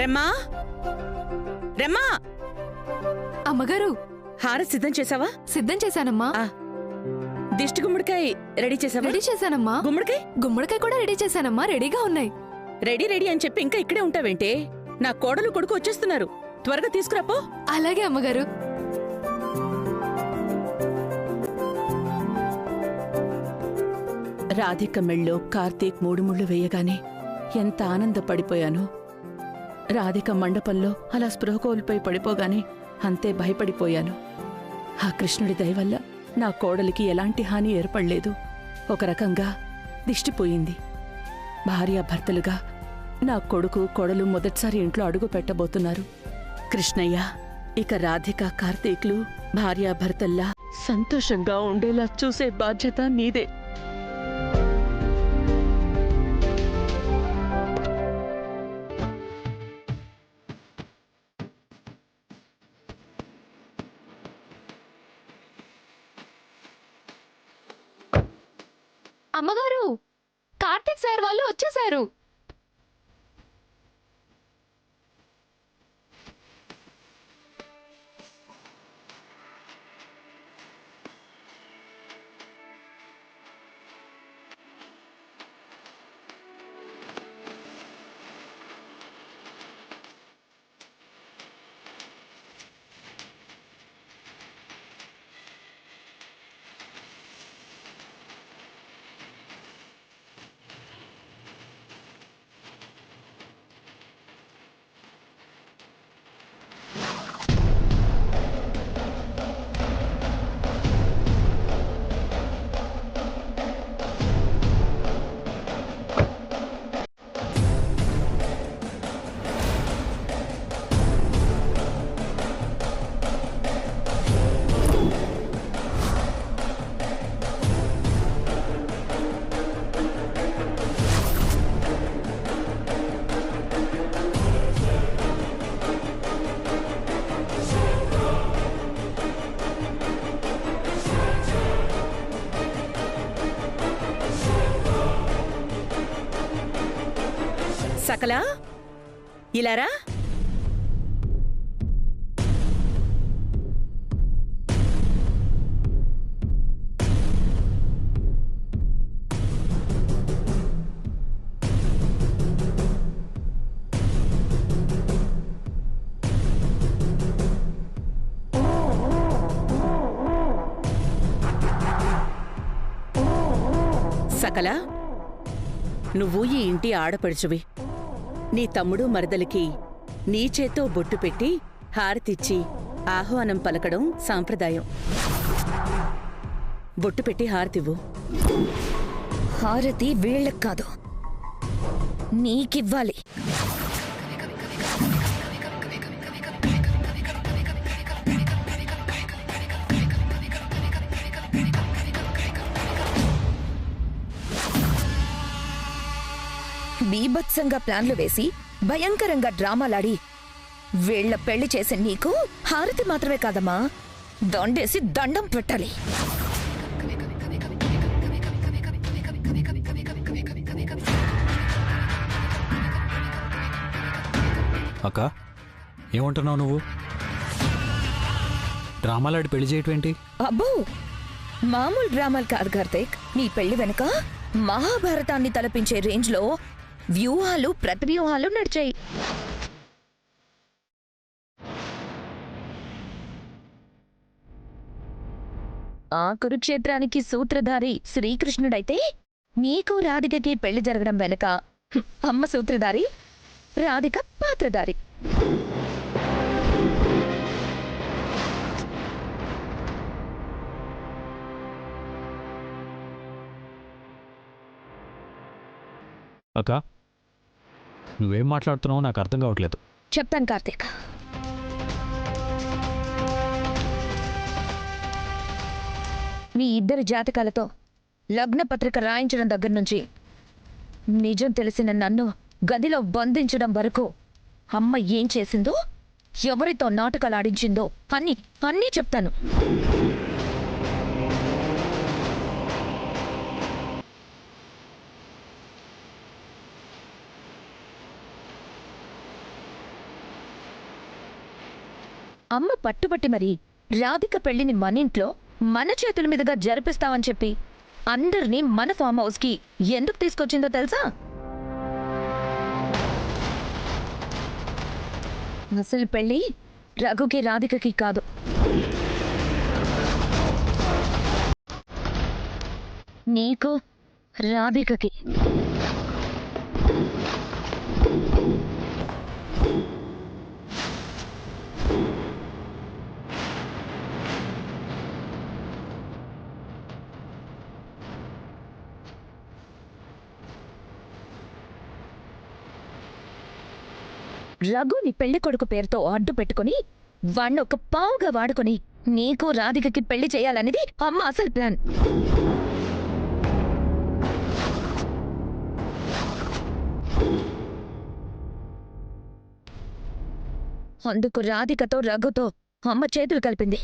రెమ్మా, రెమ్మా! అమ్మగారు, హారతి సిద్ధం చేసావా? సిద్ధం చేశానమ్మా. దిష్టి గుమ్మడికాయ రెడీ చేసావా? రెడీ చేశానమ్మా. గుమ్మడికాయ కూడా రెడీ చేశానమ్మా. రెడీగా ఉన్నాయి. రెడీ రెడీ అని చెప్పి ఇంకా ఇక్కడే ఉంటావేంటే? నా కోడలు కొడుకు వచ్చేస్తున్నారు, త్వరగా తీసుకురాపో. అలాగే అమ్మగారు. రాధిక మెళ్ళో కార్తీక్ 3 ముళ్ళు వేయగానే ఎంత ఆనందపడిపోయాను. రాధిక మండపంలో అలా స్పృహ కోల్పోయి పడిపోగానే అంతే భయపడిపోయాను. ఆ కృష్ణుడి దయవల్ల నా కోడలికి ఎలాంటి హాని ఏర్పడలేదు. ఒక రకంగా దిష్టిపోయింది. భార్యాభర్తలుగా నా కొడుకు కోడలు మొదటిసారి ఇంట్లో అడుగు పెట్టబోతున్నారు. కృష్ణయ్య, ఇక రాధిక కార్తీక్లు భార్యాభర్తల్లా సంతోషంగా ఉండేలా చూసే బాధ్యత నీదే. అమ్మగారు, కార్తీక్ సార్ వాళ్ళు వచ్చేసారు. సకలా, ఇలారా. సకలా, నువ్వు ఈ ఇంటి ఆడపడుచువి. నీ తమ్ముడు మరదలికి నీ చేత్తో బొట్టు పెట్టి హారతిచ్చి ఆహ్వానం పలకడం సాంప్రదాయం. బొట్టు పెట్టి హారతివ్వు. హారతి వీళ్ళకి కాదు, నీకివ్వాలి. బీభత్సంగా ప్లాన్లు వేసి భయంకరంగా డ్రామాలాడి వీళ్ల పెళ్లి చేసే నీకు హారతి మాత్రమే కాదమ్మా, దండేసి దండం పెట్టాలి. అక్క, ఏమంటున్నావు నువ్వు? డ్రామాలాడి పెళ్లి చేయటమేంటి? అబ్బో, మామూలు డ్రామాలు కాదు కార్తీక్. నీ పెళ్లి వెనుక మహాభారతాన్ని తలపించే రేంజ్లో వ్యూహాలు ప్రతివ్యూహాలు నడిచాయి. ఆ కురుక్షేత్రానికి సూత్రధారి శ్రీకృష్ణుడైతే నీకు రాధికకి పెళ్లి జరగడం వెనుక అమ్మ సూత్రధారి, రాధిక పాత్రధారి. అక్క, నువ్వేం మాట్లాడుతున్నావో నాకు అర్థం కావట్లేదు. చెప్తాను కార్తీక్. మీ ఇద్దరి జాతకాలతో లగ్న పత్రిక రాయించడం దగ్గర నుంచి నిజం తెలిసిన నన్ను గదిలో బంధించడం వరకు అమ్మ ఏం చేసిందో, ఎవరితో నాటకాలు ఆడించిందో అన్నీ చెప్తాను. అమ్మ పట్టుబట్టి మరి రాధిక పెళ్లిని మన ఇంట్లో మన చేతుల మీదుగా జరిపిస్తామని చెప్పి అందరినీ మన ఫామ్ హౌస్కి ఎందుకు తీసుకొచ్చిందో తెలుసా? అసలు పెళ్లి రఘుకి రాధికకి కాదు, నీకు రాధికకి. రఘుని పెళ్లి కొడుకు పేరుతో అడ్డు పెట్టుకుని వాణ్ణి ఒక పావుగా వాడుకొని నీకు రాధికకి పెళ్లి చేయాలనేది అమ్మ అసలు ప్లాన్. అందుకు రాధికతో రఘుతో అమ్మ చేతులు కలిపింది.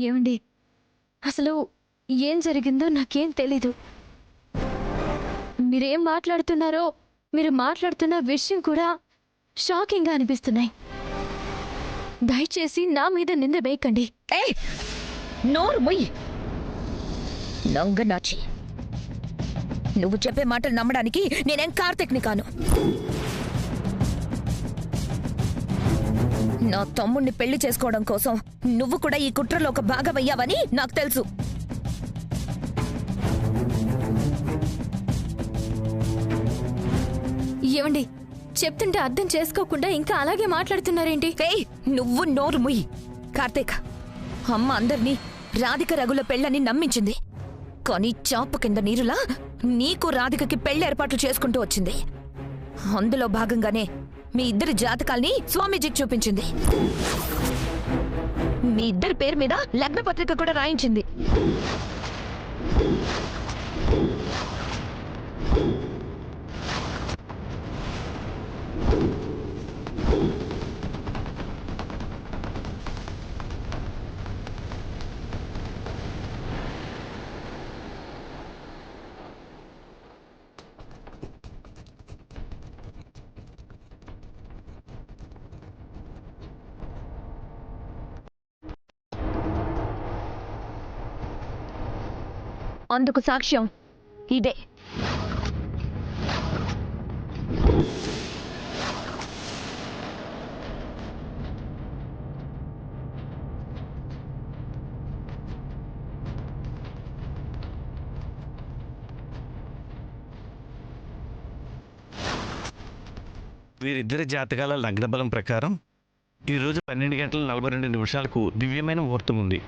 ఏమండి, అసలు ఏం జరిగిందో నాకేం తెలీదు. మీరేం మాట్లాడుతున్నారో, మీరు మాట్లాడుతున్న విషయం కూడా షాకింగ్గా అనిపిస్తున్నాయి. దయచేసి నా మీద నింద వేయకండి. ఏయ్, నోరు మొయ్యి నంగనాచి. నువ్వు చెప్పే మాటలు నమ్మడానికి నేనేం కార్తిక్ని కాను. నా తమ్ముణ్ణి పెళ్లి చేసుకోవడం కోసం నువ్వు కూడా ఈ కుట్రలో ఒక భాగమయ్యావని నాకు తెలుసు. ఏమండి, చెప్తుంటే అర్థం చేసుకోకుండా ఇంకా అలాగే మాట్లాడుతున్నారేంటి? ఏయ్, నువ్వు నోరు ముయ్యి. కార్తీక్, అమ్మ అందర్నీ రాధిక రఘుల పెళ్ళని నమ్మించింది. కానీ చాప కింద నీరులా నీకు రాధికకి పెళ్లి ఏర్పాట్లు చేసుకుంటూ వచ్చింది. అందులో భాగంగానే మీ ఇద్దరి జాతకాల్ని స్వామీజీకి చూపించింది. మీ ఇద్దరి పేరు మీద లగ్న పత్రిక కూడా రాయించింది. అందుకు సాక్ష్యం ఇదే. వీరిద్దరి జాతకాల లగ్నబలం ప్రకారం ఈరోజు 12:42 దివ్యమైన ముహూర్తం ఉంది.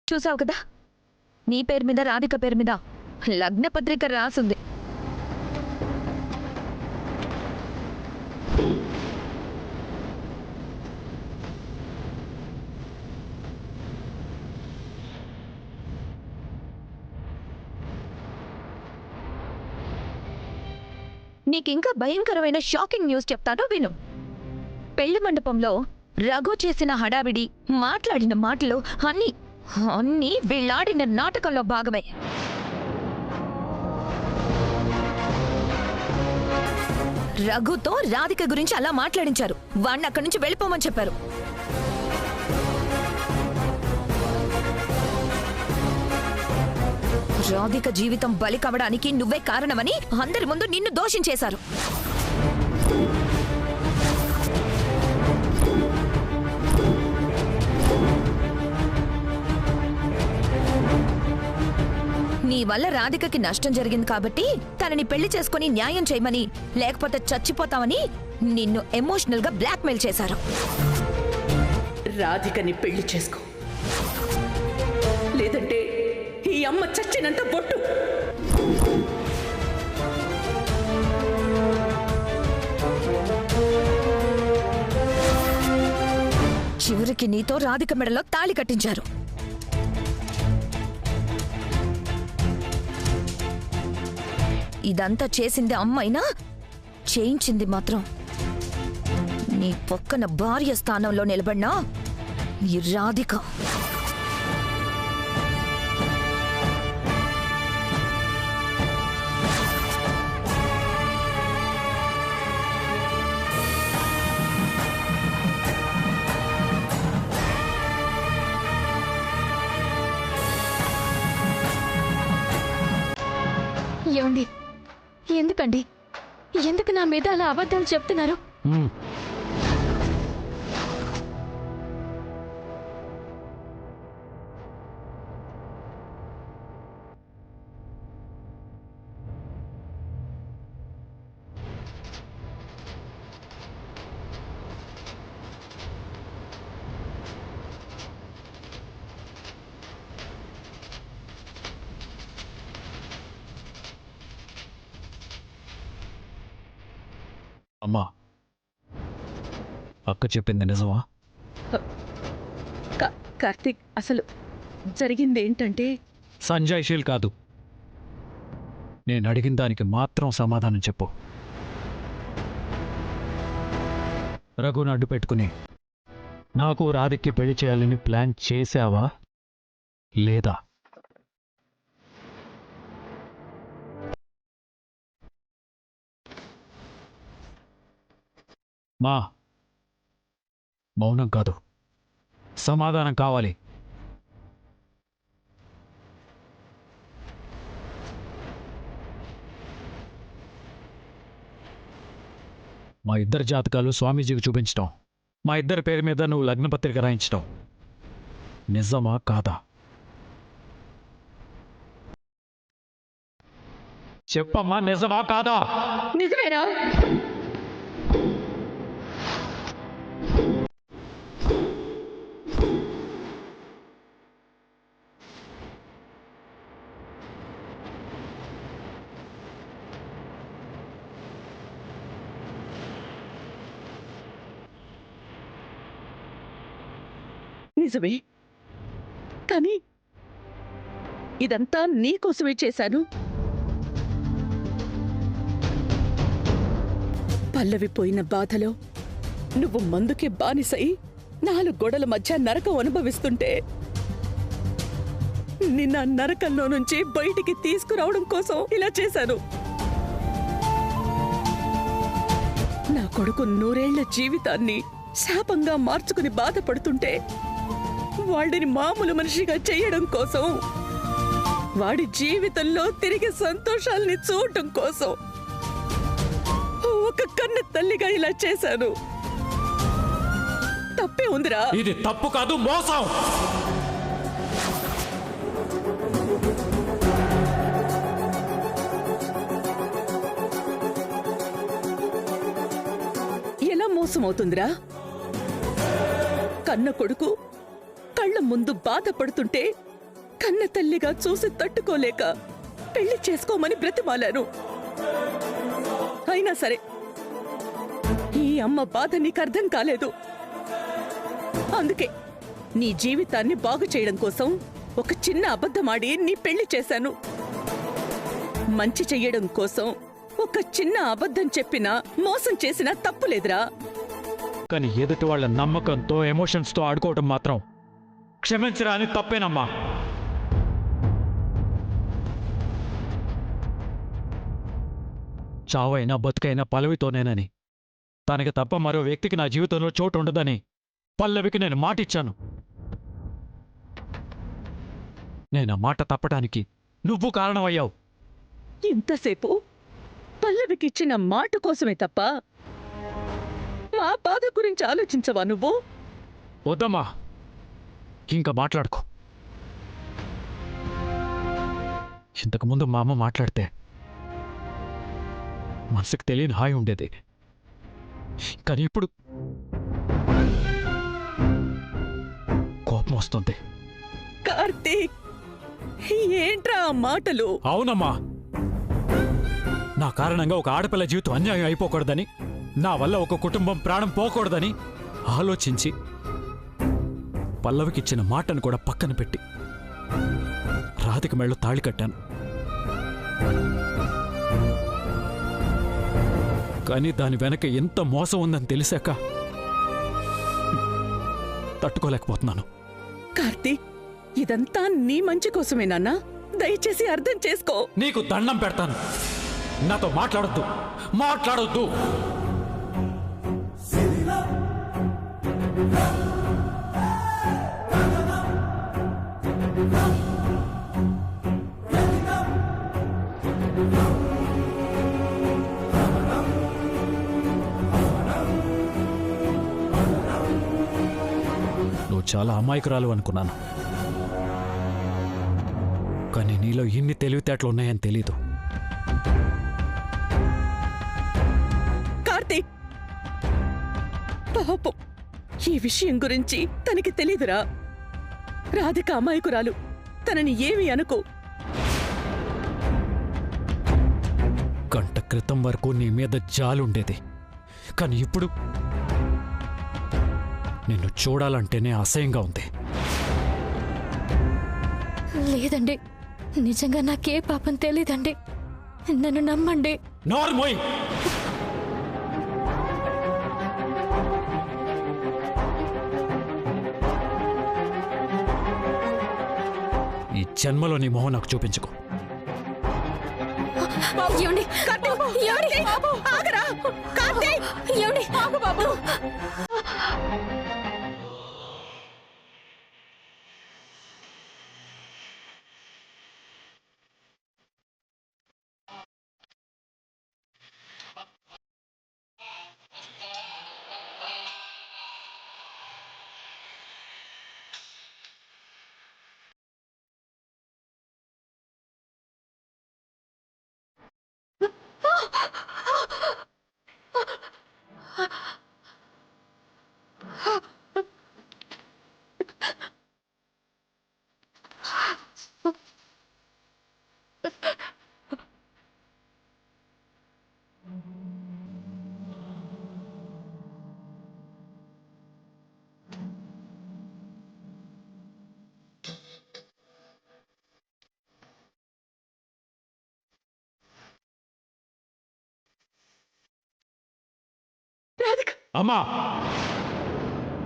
చూసావు కదా, నీ పేరు మీద రాధిక పేరు మీద లగ్న పత్రిక రాసుంది. నీకింకా భయంకరమైన షాకింగ్ న్యూస్ చెప్తానో విను. పెళ్లి మండపంలో రఘు చేసిన హడావిడి, మాట్లాడిన మాటలు అన్నీ వీళ్ళాడిన నాటకంలో భాగమే. రఘుతో రాధిక గురించి అలా మాట్లాడించారు. వాణ్ణి అక్కడి నుంచి వెళ్ళిపోమని చెప్పారు. రాధిక జీవితం బలి కావడానికి నువ్వే కారణమని అందరి ముందు నిన్ను దోషించేశారు. నీ నీ వల్ల రాధికకి నష్టం జరిగింది కాబట్టి తనని పెళ్లి చేసుకుని న్యాయం చేయమని, లేకపోతే చచ్చిపోతామని నిన్ను ఎమోషనల్ గా బ్లాక్మెయిల్ చేశారు. రాధికని పెళ్లి చేసుకో, లేదంటే ఈ అమ్మ చచ్చినంత బొట్టు. చివరికి నీతో రాధిక మెడలో తాళి కట్టించారు. ఇదంతా చేసింది అమ్మైనా, చేయించింది మాత్రం నీ పక్కన భార్య స్థానంలో నిలబడినా ఈ రాధిక. ఏమండి, ఎందుకండి, ఎందుకు నా మీద అలా అబద్ధాలు చెప్తున్నారు? అమ్మా, అక్క చెప్పింది నిజమా? కార్తీక్, అసలు జరిగింది ఏంటంటే సంజయ్శీల్ కాదు, నేను అడిగిన దానికి మాత్రం సమాధానం చెప్పు. రఘుని అడ్డు పెట్టుకుని నాకు రాధిక్కి పెళ్లి చేయాలని ప్లాన్ చేశావా లేదా? మా మౌనం కాదు, సమాధానం కావాలి. మా ఇద్దరి జాతకాలు స్వామీజీకి చూపించటం, మా ఇద్దరి పేరు మీద నువ్వు లగ్నపత్రిక రాయించటం నిజమా కాదా? చెప్పమ్మా, నిజమా కాదా? నిజమేనా? నిజమే, కానీ ఇదంతా నీకోసమే చేశాను. పల్లవి పోయిన బాధలో నువ్వు మందుకే బానిసై 4 గోడల మధ్య నరకం అనుభవిస్తుంటే నిన్న నరకంలో నుంచి బయటికి తీసుకురావడం కోసం ఇలా చేశాను. నా కొడుకు 100 ఏళ్ల జీవితాన్ని శాపంగా మార్చుకుని బాధపడుతుంటే వాడిని మామూలు మనిషిగా చేయడం కోసం, వాడి జీవితంలో తిరిగి సంతోషాల్ని చూడటం కోసం ఒక కన్న తల్లిగా ఇలా చేశాను. తప్పే ఉందిరా? ఇది తప్పు కాదు, మోసం. ఎలా మోసం అవుతుందిరా? కన్న కొడుకు కళ్ళ ముందు బాధపడుతుంటే కన్న తల్లిగా చూసి తట్టుకోలేక పెళ్లి చేసుకోమని బ్రతిమాలాను. అయినా సరే ఈ అమ్మ బాధ నీకు అర్థం కాలేదు. అందుకే నీ జీవితాన్ని బాగు చేయడం కోసం ఒక చిన్న అబద్ధమాడి నీ పెళ్లి చేశాను. మంచి చెయ్యడం కోసం ఒక చిన్న అబద్ధం చెప్పినా మోసం చేసినా తప్పులేదురా. కానీ ఎదుటి వాళ్ళ నమ్మకంతో, ఎమోషన్స్తో ఆడుకోవటం మాత్రం క్షమించరా అని తప్పేనమ్మా. చావైనా బతుకైనా పల్లవితోనేనని, తనకి తప్ప మరో వ్యక్తికి నా జీవితంలో చోటు ఉండదని పల్లవికి నేను మాటిచ్చాను. నేను ఆ మాట తప్పటానికి నువ్వు కారణమయ్యావు. ఇంతసేపు పల్లవికిచ్చిన మాట కోసమే తప్ప మా బాధ గురించి ఆలోచించవా నువ్వు? వద్దమ్మా, ఇంకా మాట్లాడుకో. ఇంతకుముందు మా అమ్మ మాట్లాడితే మనసుకు తెలియని హాయి ఉండేది. కానీ ఇప్పుడు కోపం వస్తుంది. కార్తీక్, ఏంట్రా ఆ మాటలు? అవునమ్మా, నా కారణంగా ఒక ఆడపిల్ల జీవితం అన్యాయం అయిపోకూడదని, నా వల్ల ఒక కుటుంబం ప్రాణం పోకూడదని ఆలోచించి పల్లవికిచ్చిన మాటను కూడా పక్కన పెట్టి రాధిక మెళ్ళు తాళి కట్టాను. కానీ దాని వెనక ఎంత మోసం ఉందని తెలిసాక తట్టుకోలేకపోతున్నాను. కార్తీక్, ఇదంతా నీ మంచి కోసమేనా? దయచేసి అర్థం చేసుకో. నీకు దండం పెడతాను, నాతో మాట్లాడొద్దు. నువ్వు చాలా అమాయకురాలు అనుకున్నాను, కానీ నీలో ఇన్ని తెలివితేటలు ఉన్నాయని తెలీదు. కార్తీక్, పాపం, ఈ విషయం గురించి తనకి తెలీదురా. రాధిక అమాయకురాలు, తనని ఏమీ అనుకో. గంట క్రితం వరకు నీ మీద జాలుండేది, కానీ ఇప్పుడు నిన్ను చూడాలంటేనే అసహ్యంగా ఉంది. లేదండి, నిజంగా నాకే పాపం తెలీదండి. నన్ను నమ్మండి. నార్మోయ్, ఈ జన్మలో నీ మొహం నాకు చూపించుకో. ఏమండి? ఏమండి? ఏమండి? అమ్మా,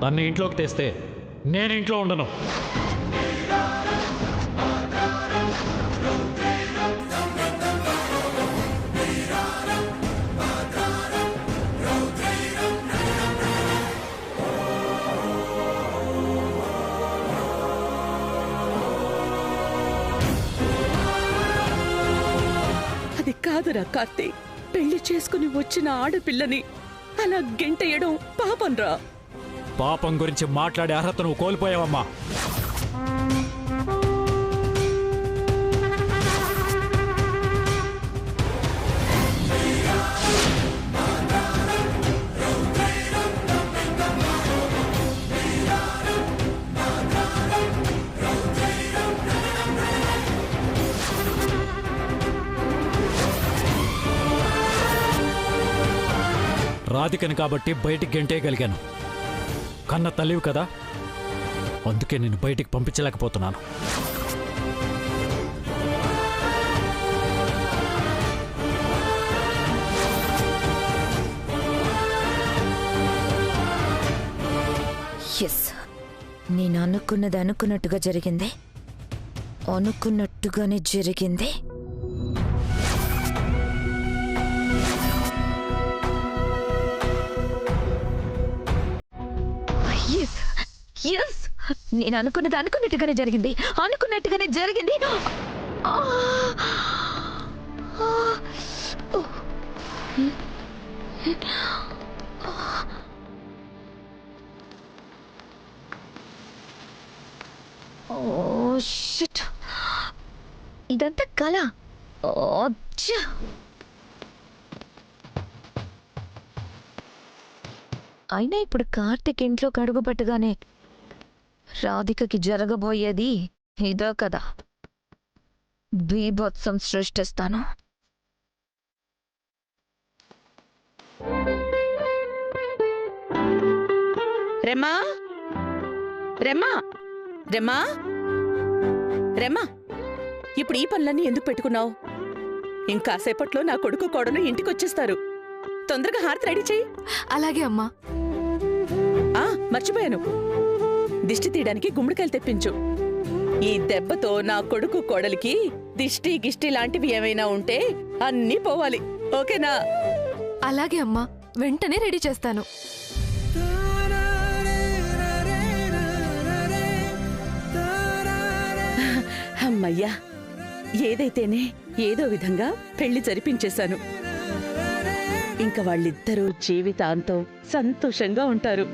నన్ను ఇంట్లోకి తెస్తే నేను ఇంట్లో ఉండను. అది కాదురా కార్తీక్, పెళ్లి చేసుకుని వచ్చిన ఆడపిల్లని అలా గెంటేయడం పాపంరా. పాపం గురించి మాట్లాడే అర్హత నువ్వు కోల్పోయావమ్మా. రాధికని కాబట్టి బయటికి గెంటేయగలిగాను. కన్న తల్లివి కదా, అందుకే నేను బయటికి పంపించలేకపోతున్నాను. ఎస్, నేను అనుకున్నది అనుకున్నట్టుగా జరిగింది, అనుకున్నట్టుగానే జరిగింది. ఎస్, నేను అనుకున్నది అనుకున్నట్టుగానే జరిగింది, అనుకున్నట్టుగానే జరిగింది. Oh shit. ఇదంతా కళ. ఓచ్చా! అయినా ఇప్పుడు కార్తీక్ ఇంట్లో కడుగు పెట్టగానే రాధికకి జరగబోయేది ఇదో కదా. బీభత్సం సృష్టిస్తాను. రెమ్మా రెమ్మా రెమ్మా రెమ్మా ఇప్పుడు ఈ పనులన్నీ ఎందుకు పెట్టుకున్నావు? ఇంకాసేపట్లో నా కొడుకు కోడలు ఇంటికొచ్చేస్తారు. తొందరగా హారతి రెడీ చెయ్యి. అలాగే అమ్మా. మర్చిపోయాను, దిష్టి తీయడానికి గుమ్మడికాయలు తెప్పించు. ఈ దెబ్బతో నా కొడుకు కోడలికి దిష్టి గిష్టి లాంటివి ఏమైనా ఉంటే అన్నీ పోవాలి. ఓకేనా? అలాగే అమ్మా, వెంటనే రెడీ చేస్తాను. అమ్మయ్యా, ఏదైతేనే ఏదో విధంగా పెళ్లి జరిపించేశాను. ఇంక వాళ్ళిద్దరూ జీవితాంతం సంతోషంగా ఉంటారు.